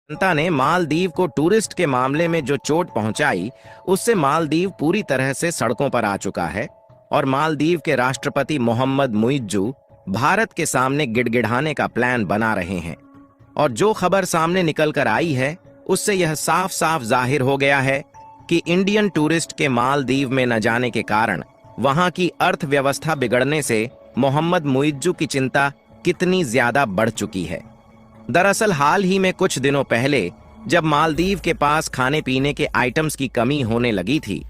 जनता ने मालदीव को टूरिस्ट के मामले में जो चोट पहुंचाई, उससे मालदीव पूरी तरह से सड़कों पर आ चुका है और मालदीव के राष्ट्रपति मोहम्मद मुइज्जू भारत के सामने गिड़गिड़ाने का प्लान बना रहे हैं। और जो खबर सामने निकल कर आई है, उससे यह साफ साफ जाहिर हो गया है कि इंडियन टूरिस्ट के मालदीव में न जाने के कारण वहां की अर्थव्यवस्था बिगड़ने से मोहम्मद मुइज्जू की चिंता कितनी ज्यादा बढ़ चुकी है। दरअसल हाल ही में कुछ दिनों पहले जब मालदीव के पास खाने पीने के आइटम्स की कमी होने लगी थी,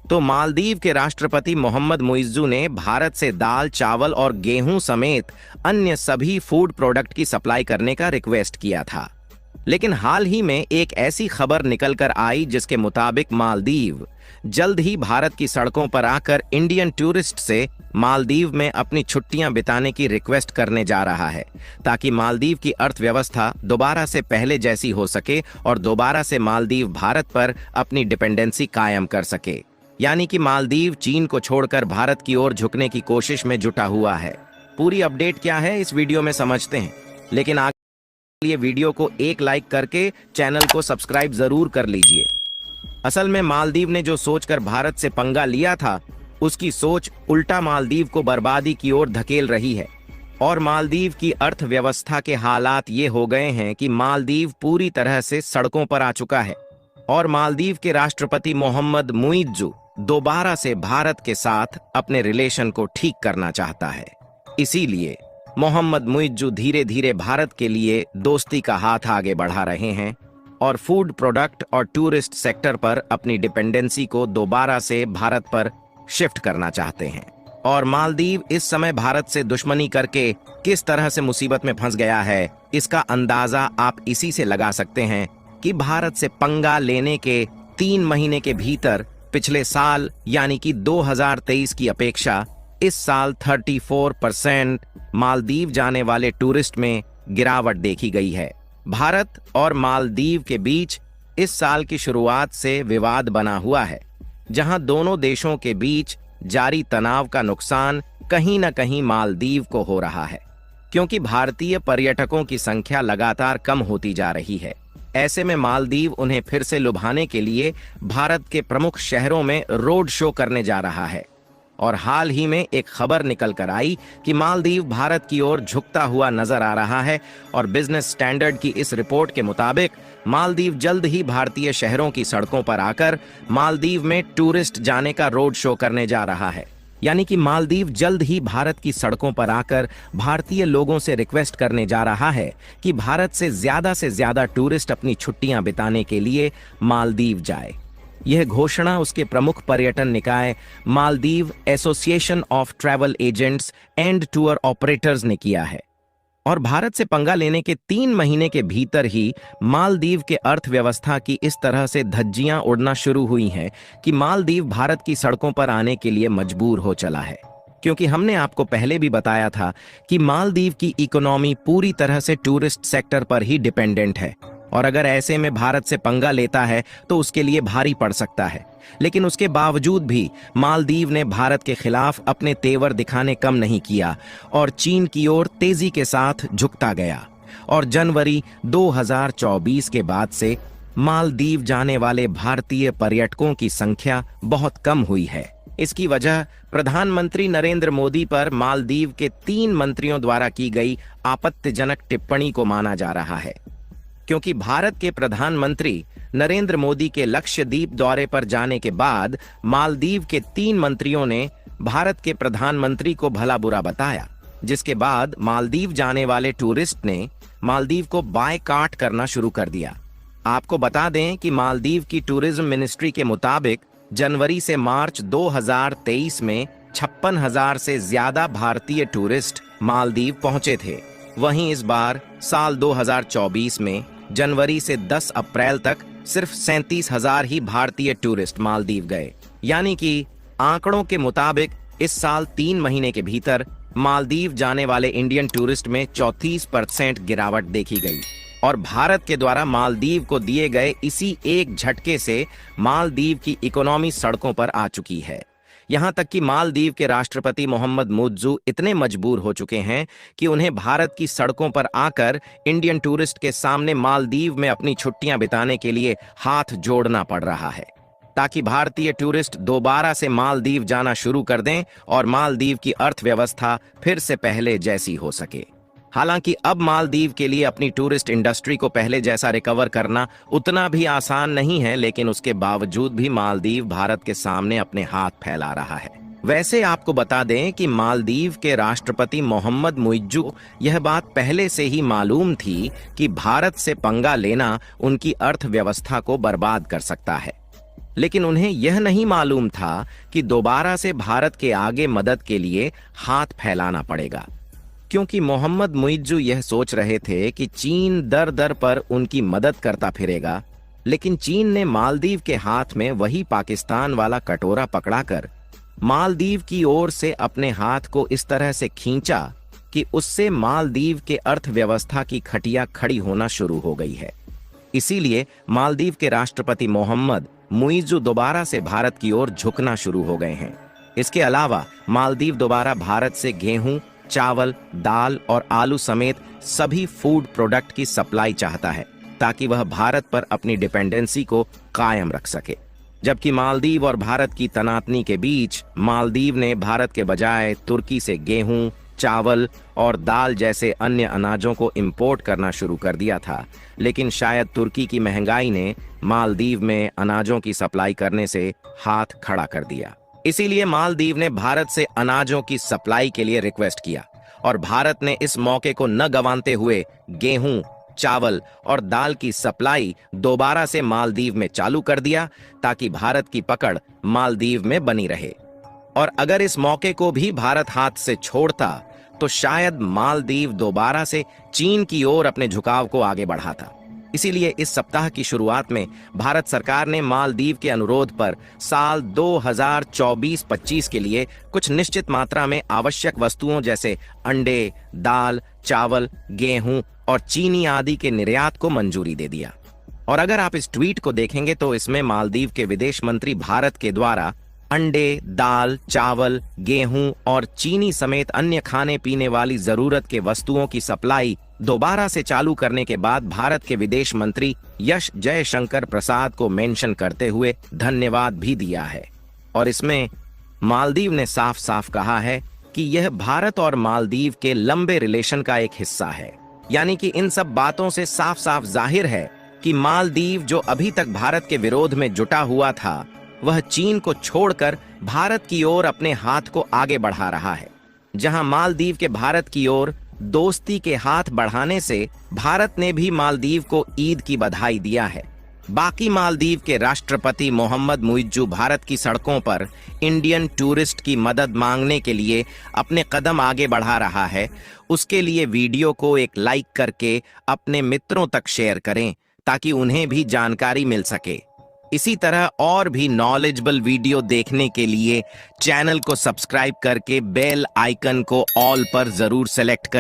तो मालदीव के राष्ट्रपति मोहम्मद मुइज्जू ने भारत से दाल, चावल और गेहूं समेत अन्य सभी फूड प्रोडक्ट की सप्लाई करने का रिक्वेस्ट किया था। लेकिन हाल ही में एक ऐसी खबर निकल कर आई जिसके मुताबिक मालदीव जल्द ही भारत की सड़कों पर आकर इंडियन टूरिस्ट से मालदीव में अपनी छुट्टियां बिताने की रिक्वेस्ट करने जा रहा है, ताकि मालदीव की अर्थव्यवस्था दोबारा से पहले जैसी हो सके और दोबारा से मालदीव भारत पर अपनी डिपेंडेंसी कायम कर सके। यानी कि मालदीव चीन को छोड़कर भारत की ओर झुकने की कोशिश में जुटा हुआ है। पूरी अपडेट क्या है इस वीडियो में समझते हैं, लेकिन आगे के लिए वीडियो को एक लाइक करके चैनल को सब्सक्राइब जरूर कर लीजिए। असल में मालदीव ने जो सोचकर भारत से पंगा लिया था, उसकी सोच उल्टा मालदीव को बर्बादी की ओर धकेल रही है। और मालदीव की अर्थव्यवस्था के हालात ये हो गए हैं कि मालदीव पूरी तरह से सड़कों पर आ चुका है और मालदीव के राष्ट्रपति मोहम्मद मुइज्जू दोबारा से भारत के साथ अपने रिलेशन को ठीक करना चाहता है। इसीलिए मोहम्मद मुइज्जू धीरे धीरे भारत के लिए दोस्ती का हाथ आगे बढ़ा रहे हैं और फूड प्रोडक्ट और टूरिस्ट सेक्टर पर अपनी डिपेंडेंसी को दोबारा से भारत पर शिफ्ट करना चाहते हैं। और मालदीव इस समय भारत से दुश्मनी करके किस तरह से मुसीबत में फंस गया है, इसका अंदाजा आप इसी से लगा सकते हैं कि भारत से पंगा लेने के 3 महीने के भीतर पिछले साल यानी कि 2023 की अपेक्षा इस साल 34% मालदीव जाने वाले टूरिस्ट में गिरावट देखी गई है। भारत और मालदीव के बीच इस साल की शुरुआत से विवाद बना हुआ है, जहां दोनों देशों के बीच जारी तनाव का नुकसान कहीं न कहीं मालदीव को हो रहा है, क्योंकि भारतीय पर्यटकों की संख्या लगातार कम होती जा रही है। ऐसे में मालदीव उन्हें फिर से लुभाने के लिए भारत के प्रमुख शहरों में रोड शो करने जा रहा है। और हाल ही में एक खबर निकल कर आई कि मालदीव भारत की ओर झुकता हुआ नजर आ रहा है और बिजनेस स्टैंडर्ड की इस रिपोर्ट के मुताबिक मालदीव जल्द ही भारतीय शहरों की सड़कों पर आकर मालदीव में टूरिस्ट जाने का रोड शो करने जा रहा है। यानी कि मालदीव जल्द ही भारत की सड़कों पर आकर भारतीय लोगों से रिक्वेस्ट करने जा रहा है कि भारत से ज्यादा टूरिस्ट अपनी छुट्टियां बिताने के लिए मालदीव जाए। यह घोषणा उसके प्रमुख पर्यटन निकाय Maldives association of travel agents and tour operators ने किया है। और भारत से पंगा लेने के 3 महीने के भीतर ही मालदीव के अर्थव्यवस्था की इस तरह से धज्जियां उड़ना शुरू हुई हैं कि मालदीव भारत की सड़कों पर आने के लिए मजबूर हो चला है। क्योंकि हमने आपको पहले भी बताया था कि मालदीव की इकोनॉमी पूरी तरह से टूरिस्ट सेक्टर पर ही डिपेंडेंट है और अगर ऐसे में भारत से पंगा लेता है तो उसके लिए भारी पड़ सकता है। लेकिन उसके बावजूद भी मालदीव ने भारत के खिलाफ अपने तेवर दिखाने कम नहीं किया और चीन की ओर तेजी के साथ झुकता गया। और जनवरी 2024 के बाद से मालदीव जाने वाले भारतीय पर्यटकों की संख्या बहुत कम हुई है। इसकी वजह प्रधानमंत्री नरेंद्र मोदी पर मालदीव के 3 मंत्रियों द्वारा की गई आपत्तिजनक टिप्पणी को माना जा रहा है, क्योंकि भारत के प्रधानमंत्री नरेंद्र मोदी के लक्षद्वीप दौरे पर जाने के बाद मालदीव के 3 मंत्रियों ने भारत के प्रधानमंत्री को भला बुरा बताया, जिसके बाद मालदीव जाने वाले टूरिस्ट ने मालदीव को बायकॉट करना शुरू कर दिया। आपको बता दें कि मालदीव की टूरिज्म मिनिस्ट्री के मुताबिक जनवरी से मार्च 2023 में 56,000 से ज्यादा भारतीय टूरिस्ट मालदीव पहुंचे थे। वहीं इस बार साल 2024 में जनवरी से 10 अप्रैल तक सिर्फ 37,000 ही भारतीय टूरिस्ट मालदीव गए। यानी कि आंकड़ों के मुताबिक इस साल 3 महीने के भीतर मालदीव जाने वाले इंडियन टूरिस्ट में 34% गिरावट देखी गई। और भारत के द्वारा मालदीव को दिए गए इसी एक झटके से मालदीव की इकोनॉमी सड़कों पर आ चुकी है। यहां तक कि मालदीव के राष्ट्रपति मोहम्मद मुइज्जू इतने मजबूर हो चुके हैं कि उन्हें भारत की सड़कों पर आकर इंडियन टूरिस्ट के सामने मालदीव में अपनी छुट्टियां बिताने के लिए हाथ जोड़ना पड़ रहा है, ताकि भारतीय टूरिस्ट दोबारा से मालदीव जाना शुरू कर दें और मालदीव की अर्थव्यवस्था फिर से पहले जैसी हो सके। हालांकि अब मालदीव के लिए अपनी टूरिस्ट इंडस्ट्री को पहले जैसा रिकवर करना उतना भी आसान नहीं है, लेकिन उसके बावजूद भी मालदीव भारत के सामने अपने हाथ फैला रहा है। वैसे आपको बता दें कि मालदीव के राष्ट्रपति मोहम्मद मुइज्जू यह बात पहले से ही मालूम थी कि भारत से पंगा लेना उनकी अर्थव्यवस्था को बर्बाद कर सकता है, लेकिन उन्हें यह नहीं मालूम था कि दोबारा से भारत के आगे मदद के लिए हाथ फैलाना पड़ेगा, क्योंकि मोहम्मद मुइज्जू यह सोच रहे थे कि चीन दर दर पर उनकी मदद करता फिरेगा, लेकिन चीन ने मालदीव के हाथ में वही पाकिस्तान वाला कटोरा पकड़ाकर मालदीव की ओर से अपने हाथ को इस तरह से खींचा कि उससे मालदीव के अर्थव्यवस्था की खटिया खड़ी होना शुरू हो गई है। इसीलिए मालदीव के राष्ट्रपति मोहम्मद मुइज्जू दोबारा से भारत की ओर झुकना शुरू हो गए हैं। इसके अलावा मालदीव दोबारा भारत से गेहूं, चावल, दाल और आलू समेत सभी फूड प्रोडक्ट की सप्लाई चाहता है, ताकि वह भारत पर अपनी डिपेंडेंसी को कायम रख सके। जबकि मालदीव और भारत की तनातनी के बीच मालदीव ने भारत के बजाय तुर्की से गेहूं, चावल और दाल जैसे अन्य अनाजों को इंपोर्ट करना शुरू कर दिया था, लेकिन शायद तुर्की की महंगाई ने मालदीव में अनाजों की सप्लाई करने से हाथ खड़ा कर दिया। इसीलिए मालदीव ने भारत से अनाजों की सप्लाई के लिए रिक्वेस्ट किया और भारत ने इस मौके को न गंवाते हुए गेहूं, चावल और दाल की सप्लाई दोबारा से मालदीव में चालू कर दिया, ताकि भारत की पकड़ मालदीव में बनी रहे। और अगर इस मौके को भी भारत हाथ से छोड़ता तो शायद मालदीव दोबारा से चीन की ओर अपने झुकाव को आगे बढ़ाता। इसीलिए इस सप्ताह की शुरुआत में भारत सरकार ने मालदीव के अनुरोध पर साल 2024-25 के लिए कुछ निश्चित मात्रा में आवश्यक वस्तुओं जैसे अंडे, दाल, चावल, गेहूं और चीनी आदि के निर्यात को मंजूरी दे दिया। और अगर आप इस ट्वीट को देखेंगे तो इसमें मालदीव के विदेश मंत्री भारत के द्वारा अंडे, दाल, चावल, गेहूं और चीनी समेत अन्य खाने पीने वाली जरूरत के वस्तुओं की सप्लाई दोबारा से चालू करने के बाद भारत के विदेश मंत्री एस जयशंकर प्रसाद को मेंशन करते हुए धन्यवाद भी दिया है। और इसमें मालदीव ने साफ साफ कहा है कि यह भारत और मालदीव के लंबे रिलेशन का एक हिस्सा है। यानी कि इन सब बातों से साफ साफ जाहिर है कि मालदीव जो अभी तक भारत के विरोध में जुटा हुआ था, वह चीन को छोड़कर भारत की ओर अपने हाथ को आगे बढ़ा रहा है। जहां मालदीव के भारत की ओर दोस्ती के हाथ बढ़ाने से भारत ने भी मालदीव को ईद की बधाई दिया है। बाकी मालदीव के राष्ट्रपति मोहम्मद मुइज्जू भारत की सड़कों पर इंडियन टूरिस्ट की मदद मांगने के लिए अपने कदम आगे बढ़ा रहा है। उसके लिए वीडियो को एक लाइक करके अपने मित्रों तक शेयर करें, ताकि उन्हें भी जानकारी मिल सके। इसी तरह और भी नॉलेजेबल वीडियो देखने के लिए चैनल को सब्सक्राइब करके बेल आइकन को ऑल पर जरूर सेलेक्ट करें।